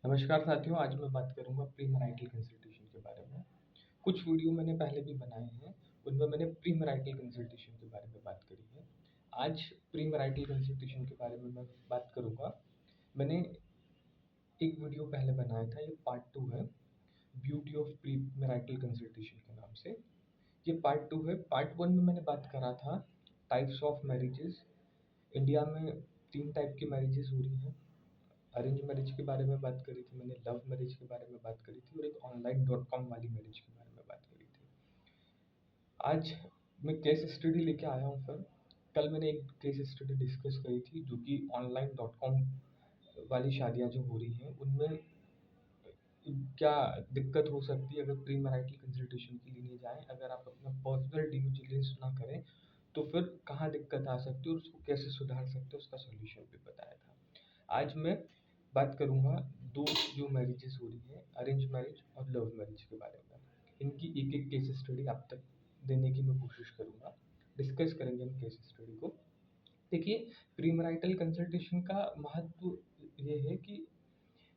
नमस्कार साथियों, आज मैं बात करूँगा प्री मैरिटल कंसल्टेशन के बारे में। कुछ वीडियो मैंने पहले भी बनाए हैं, उनमें मैंने प्री मैरिटल कंसल्टेशन के बारे में बात करी है। आज प्री मैरिटल कंसल्टेशन के बारे में मैं बात करूँगा। मैंने एक वीडियो पहले बनाया था, ये पार्ट 2 है, beauty of pre marital consultation के नाम से। ये पार्ट 2 है। पार्ट 1 में मैंने बात करा था टाइप्स ऑफ मैरिजेस। इंडिया में 3 टाइप की मैरिजेस हो रही हैं। अरेंज मैरिज के बारे में बात करी थी मैंने, लव मैरिज के बारे में बात करी थी और एक ऑनलाइन डॉट कॉम वाली मैरिज के बारे में बात करी थी। आज मैं केस स्टडी लेके आया हूँ फिर। कल मैंने एक केस स्टडी डिस्कस करी थी जो कि ऑनलाइन डॉट कॉम वाली शादियाँ जो हो रही हैं उनमें क्या दिक्कत हो सकती है अगर प्री मैरिटल कंसल्टेशन के लिए नहीं जाएं। अगर आप अपना पर्सनल ड्यू डिलिजेंस ना करें तो फिर कहाँ दिक्कत आ सकती है और उसको कैसे सुधार सकते हैं, उसका सोल्यूशन भी बताया था। आज मैं बात करूँगा दो जो मैरिजेस हो रही हैं, अरेंज मैरिज और लव मैरिज के बारे में। इनकी एक एक केस स्टडी आप तक देने की मैं कोशिश करूँगा। डिस्कस करेंगे हम केस स्टडी को। देखिए, प्री मैरिटल कंसल्टेशन का महत्व ये है कि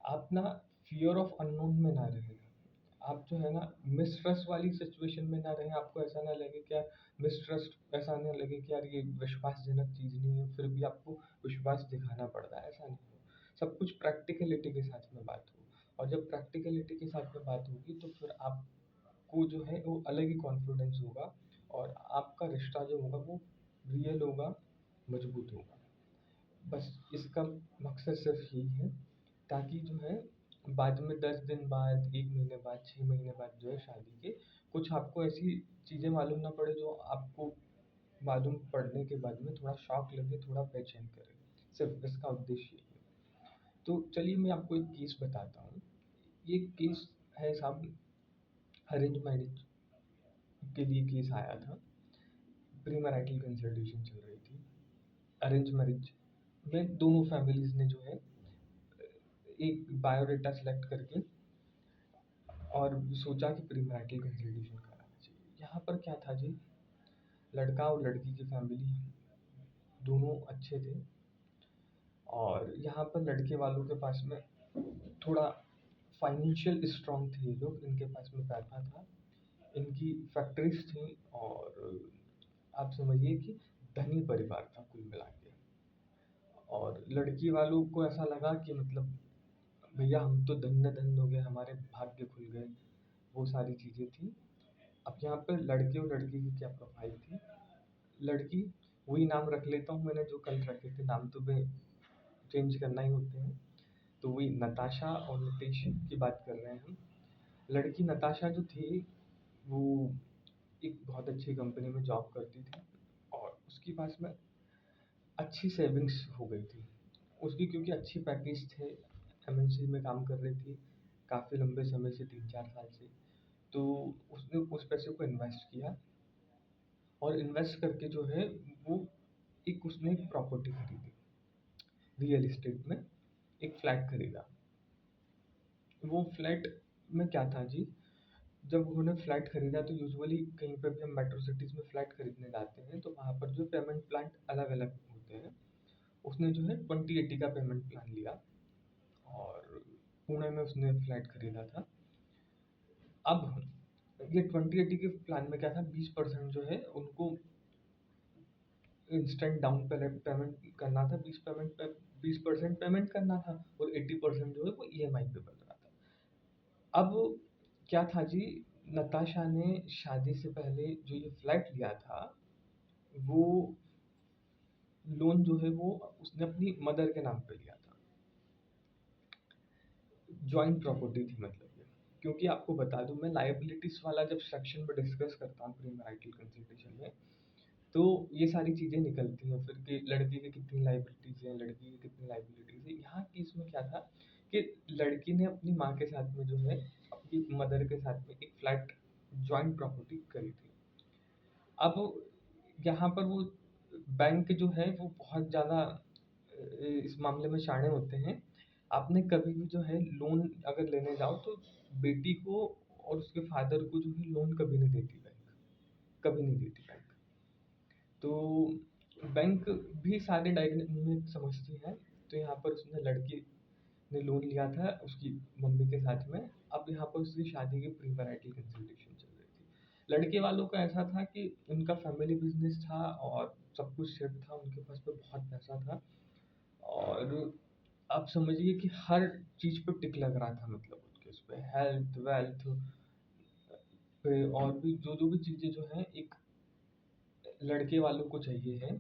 आप ना फियर ऑफ अननोन में ना रहें। आप जो है ना मिसट्रस्ट वाली सिचुएशन में ना रहें। आपको ऐसा ना लगे कि यार मिसट्रस्ट, ऐसा ना लगे कि यार ये विश्वासजनक चीज़ नहीं है, फिर भी आपको विश्वास दिखाना पड़ रहा है, ऐसा नहीं हो। सब कुछ प्रैक्टिकलिटी के साथ में बात हो, और जब प्रैक्टिकलिटी के साथ में बात होगी तो फिर आपको जो है वो अलग ही कॉन्फिडेंस होगा और आपका रिश्ता जो होगा वो रियल होगा, मजबूत होगा। बस इसका मकसद सिर्फ यही है, ताकि जो है बाद में 10 दिन बाद, 1 महीने बाद, 6 महीने बाद जो है शादी के, कुछ आपको ऐसी चीज़ें मालूम ना पड़े जो आपको मालूम पड़ने के बाद में थोड़ा शॉक लगे, थोड़ा बेचैन करे। सिर्फ इसका उद्देश्य यही है। तो चलिए मैं आपको एक केस बताता हूँ। ये केस है साहब, अरेंज मैरिज के लिए केस आया था। प्री मैरिटल कंसल्टेशन चल रही थी। अरेंज मैरिज में दोनों फैमिलीज ने जो है एक बायोडाटा सेलेक्ट करके और सोचा कि प्री मैरिटल कंसल्टेशन कराना चाहिए। यहाँ पर क्या था जी, लड़का और लड़की की फैमिली दोनों अच्छे थे, और यहाँ पर लड़के वालों के पास में थोड़ा फाइनेंशियल स्ट्रांग थे ये लोग। इनके पास में पैसा था, इनकी फैक्ट्रीज थी, और आप समझिए कि धनी परिवार था कुल मिला के। और लड़की वालों को ऐसा लगा कि मतलब भैया हम तो धन्य धन्य हो गए, हमारे भाग्य खुल गए, वो सारी चीज़ें थी। अब यहाँ पे लड़के और लड़की की क्या प्रोफाइल थी। लड़की, वही नाम रख लेता हूँ मैंने जो कल रखे थे, नाम तो मैं चेंज करना ही होते हैं, तो वही नताशा और नितेश की बात कर रहे हैं हम। लड़की नताशा जो थी वो एक बहुत अच्छी कंपनी में जॉब करती थी, और उसके पास में अच्छी सेविंग्स हो गई थी उसकी, क्योंकि अच्छी पैकेज थे, एमएनसी में काम कर रही थी काफ़ी लंबे समय से, 3-4 साल से। तो उसने उस पैसे को इन्वेस्ट किया, और इन्वेस्ट करके जो है वो उसने एक प्रॉपर्टी खरीदी, रियल एस्टेट में एक फ्लैट खरीदा। वो फ्लैट में क्या था जी, जब उन्होंने फ्लैट खरीदा तो यूजुअली कहीं पर भी हम मेट्रो सिटीज़ में फ्लैट खरीदने जाते हैं तो वहाँ पर जो पेमेंट प्लान अलग अलग होते हैं। उसने जो है 2080 का पेमेंट प्लान लिया, और पुणे में उसने फ्लैट खरीदा था। अब ये 2080 के प्लान में क्या था, 20% जो है उनको इंस्टेंट डाउन पेमेंट करना था, 20% पेमेंट करना था, और 80% जो है वो ईएमआई पे बन रहा था। अब क्या था जी, नताशा ने शादी से पहले जो ये फ्लैट लिया था, वो लोन जो है वो उसने अपनी मदर के नाम पे लिया था। जॉइंट प्रॉपर्टी थी मतलब ये। क्योंकि आपको बता दूं, मैं लायबिलिटीज वाला जब सेक्शन में डिस्कस करता हूँ प्री मैरिटल कंसल्टेशन में, तो ये सारी चीज़ें निकलती हैं फिर कि लड़के की कितनी लायबिलिटीज़ हैं, लड़की की कितनी लायबिलिटीज़ है। यहाँ केस में क्या था कि लड़की ने अपनी माँ के साथ में जो है, अपनी मदर के साथ में एक फ्लैट जॉइंट प्रॉपर्टी करी थी। अब यहाँ पर वो बैंक जो है वो बहुत ज़्यादा इस मामले में शाणे होते हैं। आपने कभी भी जो है लोन अगर लेने जाओ तो बेटी को और उसके फादर को जो है लोन कभी नहीं देती बैंक, कभी नहीं देती बैंक। तो बैंक भी सारे डायनामिक समझती है। तो यहाँ पर उसने लड़की ने लोन लिया था उसकी मम्मी के साथ में। अब यहाँ पर उसकी शादी की प्री मैरिटल कंसल्टेशन चल रही थी। लड़के वालों का ऐसा था कि उनका फैमिली बिजनेस था और सब कुछ सेट था, उनके पास में बहुत पैसा था और आप समझिए कि हर चीज़ पे टिक लग रहा था, मतलब उनके उस पे हेल्थ वेल्थ पे और भी जो जो भी चीज़ें जो है एक लड़के वालों को चाहिए है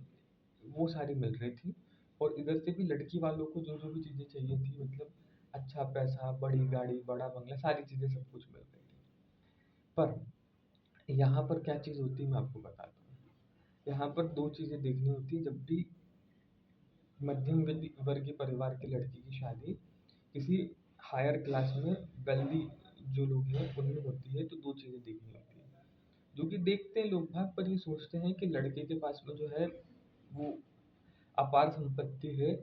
वो सारी मिल रही थी। और इधर से भी लड़की वालों को जो जो भी चीज़ें चाहिए थी, मतलब अच्छा पैसा, बड़ी गाड़ी, बड़ा बंगला, सारी चीज़ें सब कुछ मिल रही थी। पर यहाँ पर क्या चीज़ होती है मैं आपको बताता हूँ। यहाँ पर दो चीज़ें देखनी होती है जब भी मध्यम वर्गीय परिवार की लड़की की शादी किसी हायर क्लास में वेल्दी जो लोग हैं उनमें होती है, तो दो चीज़ें देखनी होती है जो कि देखते हैं लोग भाग, पर ये सोचते हैं कि लड़के के पास में जो है वो अपार संपत्ति है,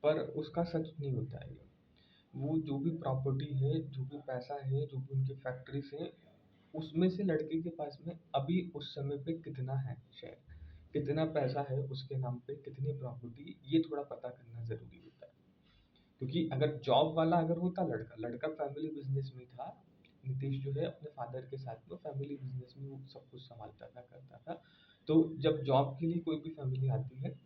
पर उसका सच नहीं होता है ये। वो जो भी प्रॉपर्टी है, जो भी पैसा है, जो भी उनकी फैक्ट्रीज हैं, उसमें से लड़के के पास में अभी उस समय पे कितना है शेयर, कितना पैसा है उसके नाम पे, कितनी प्रॉपर्टी, ये थोड़ा पता करना ज़रूरी होता है। क्योंकि अगर जॉब वाला अगर होता लड़का, लड़का फैमिली बिजनेस में था, नीतीश जो है अपने फादर के साथ में फैमिली बिजनेस में वो सब कुछ संभालता था, करता था। तो जब जॉब के लिए कोई भी फैमिली आती है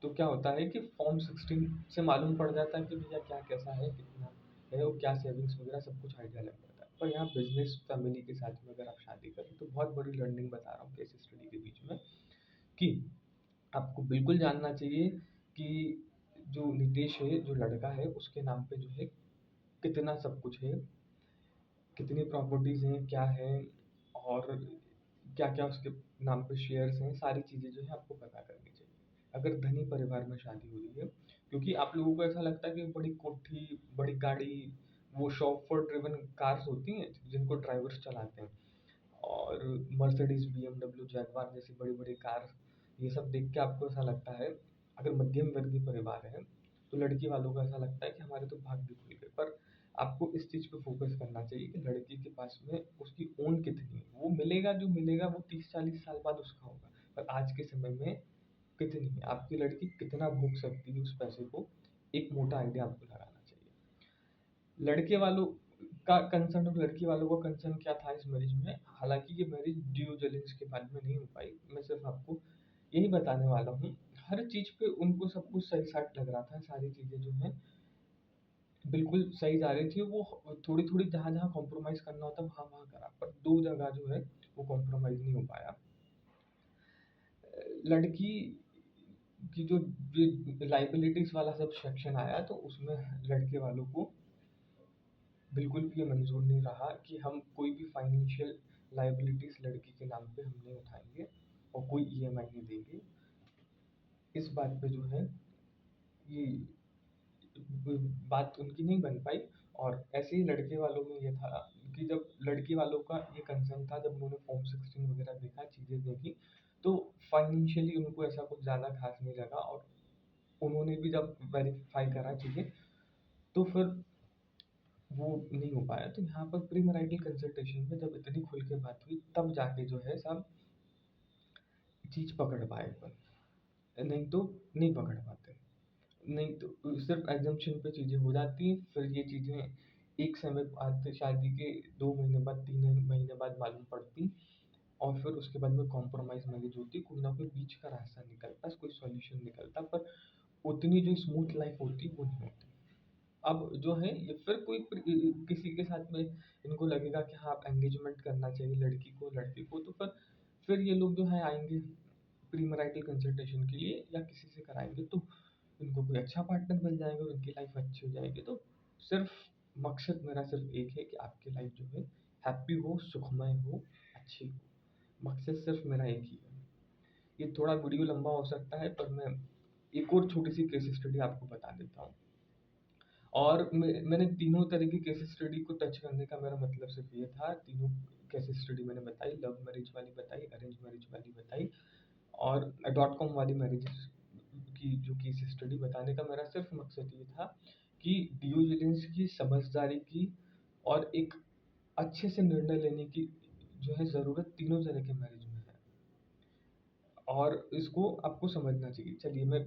तो क्या होता है कि फॉर्म 16 से मालूम पड़ जाता है कि भैया क्या कैसा है, कितना है और क्या सेविंग्स वगैरह सब कुछ आइडिया लग जाता है। पर यहाँ बिजनेस फैमिली के साथ में अगर आप शादी करें तो बहुत बड़ी लर्निंग बता रहा हूँ केस स्टडी के बीच में, कि आपको बिल्कुल जानना चाहिए कि जो नितेश है, जो लड़का है, उसके नाम पे जो है कितना सब कुछ है, कितनी प्रॉपर्टीज हैं, क्या है और क्या क्या उसके नाम पे शेयर्स हैं, सारी चीज़ें जो है आपको पता करनी चाहिए अगर धनी परिवार में शादी हो रही है। क्योंकि आप लोगों को ऐसा लगता है कि बड़ी कोठी, बड़ी गाड़ी, वो शॉफर ड्रिवन कार्स होती हैं जिनको ड्राइवर्स चलाते हैं, और मर्सिडीज, बीएमडब्ल्यू, जैगवार जैसी बड़ी बड़ी कार, ये सब देख के आपको ऐसा लगता है, अगर मध्यम वर्गीय परिवार है तो लड़की वालों को ऐसा लगता है कि हमारे तो भाग्य खुल गए। पर आपको इस चीज़ पे फोकस करना चाहिए कि लड़की के पास में उसकी ओन कितनी है, वो मिलेगा जो मिलेगा वो 30-40 साल बाद उसका होगा, पर आज के समय में कितनी है आपकी लड़की, कितना भोग सकती है उस पैसे को, एक मोटा आइडिया आपको लगाना चाहिए। लड़के वालों का कंसर्न और लड़की वालों का कंसर्न क्या था इस मैरिज में, हालांकि ये मैरिज ड्यू डिलिजेंस के बाद में नहीं हो पाई, मैं सिर्फ आपको यही बताने वाला हूँ। हर चीज पे उनको सब कुछ सही साट लग रहा था, सारी चीजें जो है बिल्कुल सही जा रही थी। वो थोड़ी थोड़ी जहाँ जहाँ कॉम्प्रोमाइज करना होता वहाँ वहाँ करा, पर दो जगह जो है वो कॉम्प्रोमाइज नहीं हो पाया। लड़की की जो लाइबिलिटीज वाला सब सेक्शन आया तो उसमें लड़के वालों को बिल्कुल भी ये मंजूर नहीं रहा कि हम कोई भी फाइनेंशियल लाइबिलिटीज लड़की के नाम पे हम नहीं उठाएंगे और कोई ईएमआई नहीं देंगे। इस बात पे जो है ये बात उनकी नहीं बन पाई। और ऐसे ही लड़के वालों में ये था कि जब लड़की वालों का ये कंसर्न था, जब उन्होंने फॉर्म 16 वगैरह देखा, चीज़ें देखी, तो फाइनेंशियली उनको ऐसा कुछ ज़्यादा खास नहीं लगा और उन्होंने भी जब वेरीफाई करा चीज़ें तो फिर वो नहीं हो पाया। तो यहाँ पर प्री मैरिटल कंसल्टेशन में जब इतनी खुल के बात हुई तब जाके जो है सब चीज़ पकड़ पाए अपन, नहीं तो नहीं पकड़ पाते। नहीं तो सिर्फ एग्जाम्पशन पे चीज़ें हो जाती हैं, फिर ये चीज़ें एक समय बाद शादी के 2 महीने बाद, 3 महीने बाद मालूम पड़ती, और फिर उसके बाद में कॉम्प्रोमाइज़ मैरिज होती, कोई ना कोई बीच का रास्ता निकलता, कोई सॉल्यूशन निकलता, पर उतनी जो स्मूथ लाइफ होती वो नहीं होती। अब जो है ये फिर कोई किसी के साथ में इनको लगेगा कि हाँ एंगेजमेंट करना चाहिए लड़की को, लड़के को, तो फिर ये लोग जो है आएंगे प्री मैरिटल कंसल्टेशन के लिए या किसी से कराएंगे, तो इनको कोई अच्छा पार्टनर मिल जाएगा और उनकी लाइफ अच्छी हो जाएगी। तो सिर्फ मकसद मेरा सिर्फ एक है कि आपकी लाइफ जो है हैप्पी हो, सुखमय हो, अच्छी हो। मकसद सिर्फ मेरा एक ही है। ये थोड़ा वीडियो लंबा हो सकता है, पर मैं एक और छोटी सी केस स्टडी आपको बता देता हूँ। और मैंने तीनों तरह की केस स्टडी को टच करने का मेरा मतलब सिर्फ ये था, तीनों केस स्टडी मैंने बताई, लव मैरिज वाली बताई, अरेंज मैरिज वाली बताई, और .com वाली मैरिज की जो केस स्टडी बताने का मेरा सिर्फ मकसद ये था कि ड्यू डिलिजेंस की, समझदारी की और एक अच्छे से निर्णय लेने की जो है ज़रूरत तीनों तरह के मैरिज में है, और इसको आपको समझना चाहिए। चलिए मैं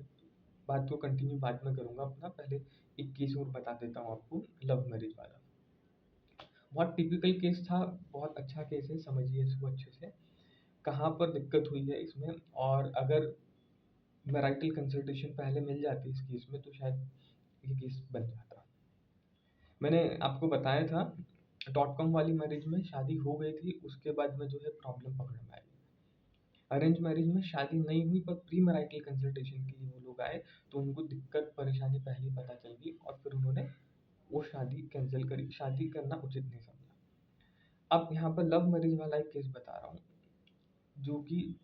बात को कंटिन्यू बाद में करूँगा अपना, पहले एक केस और बता देता हूँ आपको, लव मैरिज वाला। बहुत टिपिकल केस था, बहुत अच्छा केस है, समझिए इसको अच्छे से। कहाँ पर दिक्कत हुई है इसमें, और अगर मैरिटल कंसल्टेशन पहले मिल जाती इस केस में तो शायद ये केस बन जाता। मैंने आपको बताया था डॉट कॉम वाली मैरिज में शादी हो गई थी, उसके बाद में जो है प्रॉब्लम पकड़ में आई। अरेंज मैरिज में शादी नहीं हुई पर प्री मैरिटल कंसल्टेशन के लिए वो लोग आए, तो उनको दिक्कत परेशानी पहले ही पता चल गई और फिर उन्होंने वो शादी कैंसिल करी, शादी करना उचित नहीं समझा। अब यहाँ पर लव मैरिज वाला एक केस बता रहा हूँ जो कि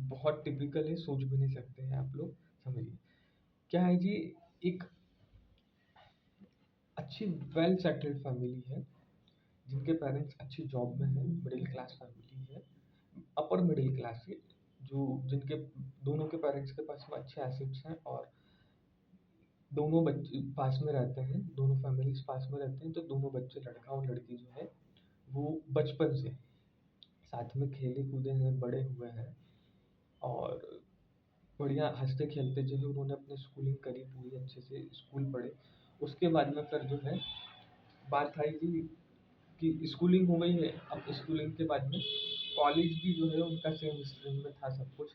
बहुत टिपिकल है, सोच भी नहीं सकते हैं आप लोग। समझिए क्या है जी, एक अच्छी वेल सेटल्ड फैमिली है जिनके पेरेंट्स अच्छी जॉब में हैं, मिडिल क्लास फैमिली है, अपर मिडिल क्लास है, जो जिनके दोनों के पेरेंट्स के पास में अच्छे एसेट्स हैं और दोनों बच्चे पास में रहते हैं, दोनों फैमिलीज पास में रहते हैं, तो दोनों बच्चे लड़का और लड़की जो है वो बचपन से साथ में खेले कूदे हैं, बड़े हुए हैं और बढ़िया हंसते खेलते जो है उन्होंने अपनी स्कूलिंग करी, पूरी अच्छे से स्कूल पढ़े। उसके बाद में फिर जो है बात आई थी कि स्कूलिंग हो गई है, अब स्कूलिंग के बाद में कॉलेज भी जो है उनका सेम स्ट्रीम में था सब कुछ,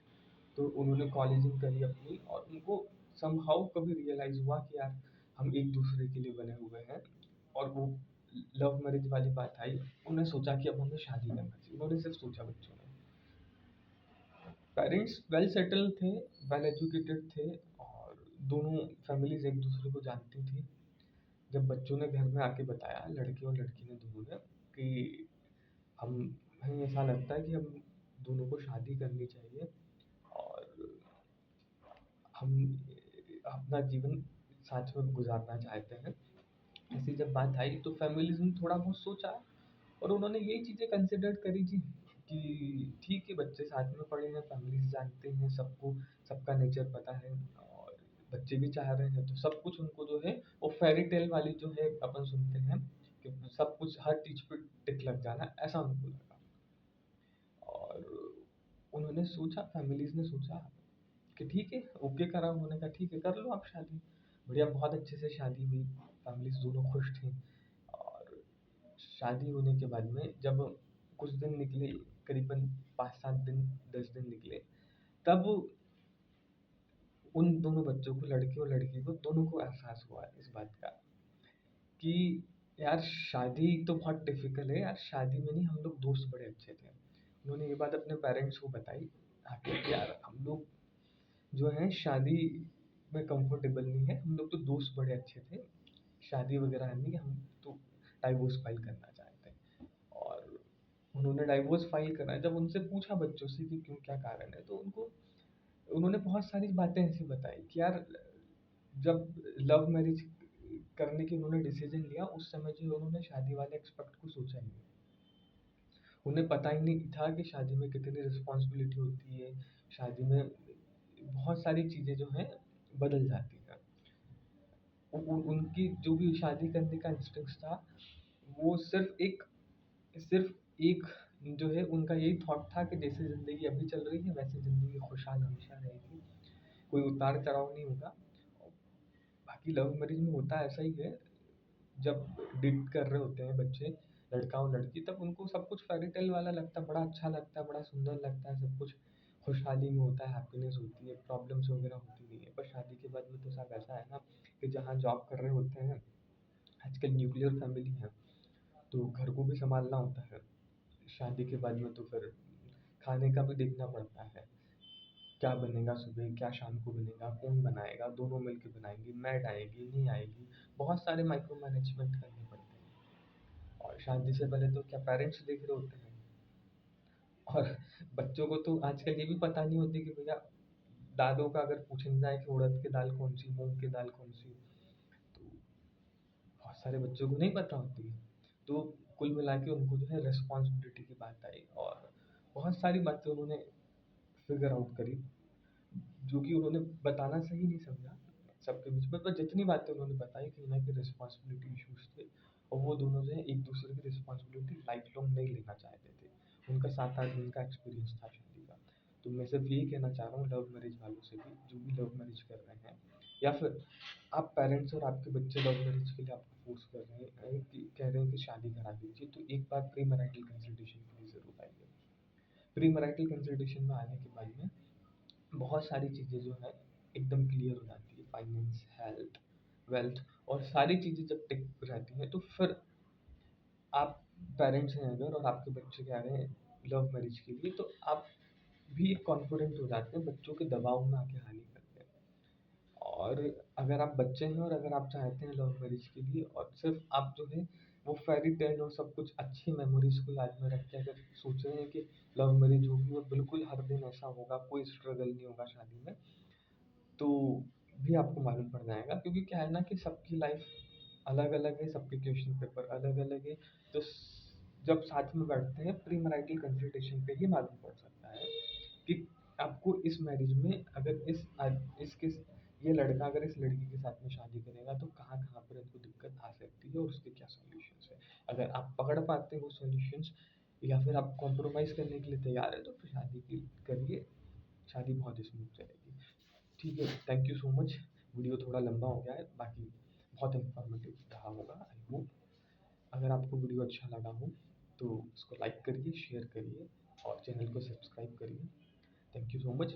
तो उन्होंने कॉलेजिंग करी अपनी और उनको समहाउ कभी रियलाइज हुआ कि यार हम एक दूसरे के लिए बने हुए हैं, और वो लव मैरिज वाली बात आई। उन्होंने सोचा कि अब हमें शादी करना चाहिए, उन्होंने सिर्फ सोचा बच्चों ने। पेरेंट्स वेल सेटल थे, वेल एजुकेटेड थे और दोनों फैमिलीज एक दूसरे को जानती थी। जब बच्चों ने घर में आके बताया, लड़के और लड़की ने दोनों ने, कि हम हमें ऐसा लगता है कि हम दोनों को शादी करनी चाहिए और हम अपना जीवन साथ में गुजारना चाहते हैं, ऐसी जब बात आई तो फैमिलीज ने थोड़ा बहुत सोचा और उन्होंने यही चीज़ें कंसिडर करी जी कि ठीक है, बच्चे साथ में पढ़े हैं, फैमिलीज जानते हैं सबको, सबका नेचर पता है और बच्चे भी चाह रहे हैं, तो सब कुछ उनको जो है वो फेरी टेल वाली जो है अपन सुनते हैं कि सब कुछ हर चीज पे टिक लग जाना, ऐसा उनको लगा। और उन्होंने सोचा, फैमिलीज ने सोचा कि ठीक है, ओके करा उन्होंने, कहा ठीक है कर लो आप शादी। बढ़िया, बहुत अच्छे से शादी हुई, फैमिलीज दोनों खुश थी। और शादी होने के बाद में जब कुछ दिन निकले, करीबन 5-7 दिन 10 दिन निकले, तब उन दोनों बच्चों को, लड़के और लड़की को, दोनों को एहसास हुआ इस बात का कि यार शादी तो बहुत डिफिकल्ट है यार, शादी में नहीं, हम लोग दोस्त बड़े अच्छे थे। उन्होंने ये बात अपने पेरेंट्स को बताई आके कि यार हम लोग जो है शादी में कंफर्टेबल नहीं है, हम लोग तो दोस्त बड़े अच्छे थे, शादी वगैरह नहीं, हम तो डाइवोर्स फाइल करना चाहते हैं। और उन्होंने डाइवोर्स फाइल करा। जब उनसे पूछा बच्चों से कि क्यों, क्या कारण है, तो उन्होंने बहुत सारी बातें ऐसी बताई कि यार जब लव मैरिज करने की उन्होंने डिसीजन लिया, उस समय जो उन्होंने शादी वाले एक्सपेक्ट को सोचा ही नहीं। उन्हें पता ही नहीं था कि शादी में कितनी रिस्पॉन्सिबिलिटी होती है, शादी में बहुत सारी चीज़ें जो हैं बदल जाती हैं। उनकी जो भी शादी करने का इंस्टिंक्ट था, वो सिर्फ एक जो है उनका यही थॉट था कि जैसे ज़िंदगी अभी चल रही है वैसे ज़िंदगी खुशहाल हमेशा रहेगी, कोई उतार चढ़ाव नहीं होगा। बाकी लव मैरिज में होता ऐसा ही है, जब डेट कर रहे होते हैं बच्चे, लड़का और लड़की, तब उनको सब कुछ फेरी टेल वाला लगता है, बड़ा अच्छा लगता है, बड़ा सुंदर लगता है, सब कुछ खुशहाली में होता है, हैप्पीनेस होती है, प्रॉब्लम्स वगैरह होती नहीं है। पर शादी के बाद में तो सब ऐसा है ना कि जहाँ जॉब कर रहे होते हैं, आजकल न्यूक्लियर फैमिली है, तो घर को भी संभालना होता है। शादी के बाद में तो फिर खाने का भी देखना पड़ता है, क्या बनेगा सुबह, क्या शाम को बनेगा, कौन बनाएगा, दोनों मिलके बनाएंगे, मैड आएगी नहीं आएगी, बहुत सारे माइक्रो मैनेजमेंट करने पड़ते हैं। और शादी से पहले तो क्या पेरेंट्स देख रहे होते हैं, और बच्चों को तो आजकल ये भी पता नहीं होती कि भैया, दादों का अगर पूछने जाए कि उड़द की दाल कौन सी, मूंग की दाल कौन सी, तो बहुत सारे बच्चों को नहीं पता होती है। तो कुल मिला के उनको जो है रिस्पॉन्सिबिलिटी की बात आई और बहुत सारी बातें उन्होंने फिगर आउट करी, जो कि उन्होंने बताना सही नहीं समझा सबके बीच में, पर जितनी बातें उन्होंने बताई कहीं ना कहीं रिस्पॉन्सिबिलिटी इशूज थे, और वो दोनों जो है एक दूसरे की रिस्पॉन्सिबिलिटी लाइफ लॉन्ग नहीं लेना चाहते थे। उनका 7-8 दिन का एक्सपीरियंस था शादी का। तो मैं सिर्फ यही कहना चाह रहा हूँ लव मैरिज वालों से भी, जो भी लव मैरिज कर रहे हैं, या फिर आप पेरेंट्स और आपके बच्चे लव मैरिज के लिए आपको फोर्स कर रहे हैं कि कह रहे हैं कि शादी करा दीजिए, तो एक बार प्री मैरिटल कंसल्टेशन के लिए ज़रूर आइए। प्री मैरिटल कंसल्टेशन में आने के बाद में बहुत सारी चीज़ें जो है एकदम क्लियर हो जाती है। फाइनेंस, हेल्थ, वेल्थ और सारी चीज़ें जब टिक रहती हैं तो फिर आप पेरेंट्स हैं अगर और आपके बच्चे कह रहे हैं लव मैरिज के लिए, तो आप भी कॉन्फिडेंट हो जाते हैं, बच्चों के दबाव में आके हाँ नहीं करते हैं। और अगर आप बच्चे हैं और अगर आप चाहते हैं लव मैरिज के लिए और सिर्फ आप जो है वो फेरी टेल और सब कुछ अच्छी मेमोरीज को याद में रख के अगर सोच रहे हैं कि लव मैरिज होगी और बिल्कुल हर दिन ऐसा होगा, कोई स्ट्रगल नहीं होगा शादी में, तो भी आपको मालूम पड़ जाएगा। क्योंकि क्या है ना कि सबकी लाइफ अलग अलग है, सबके क्वेश्चन पेपर अलग अलग है। तो जब साथ में बैठते हैं प्री मैरिटल कंसल्टेशन पे ही मालूम पड़ सकता है कि आपको इस मैरिज में अगर इसके ये लड़का अगर इस लड़की के साथ में शादी करेगा तो कहाँ कहाँ पर इनको दिक्कत आ सकती है और उसके क्या सॉल्यूशंस है। अगर आप पकड़ पाते हैं वो सॉल्यूशंस या फिर आप कॉम्प्रोमाइज़ करने के लिए तैयार है तो फिर शादी की करिए, शादी बहुत स्मूथ चलेगी। ठीक है, thank you so much. Video थोड़ा लंबा हो गया है, बाकी बहुत इन्फॉर्मेटिव रहा होगा आई होप। अगर आपको वीडियो अच्छा लगा हो तो इसको लाइक करिए, शेयर करिए और चैनल को सब्सक्राइब करिए। Thank you so much.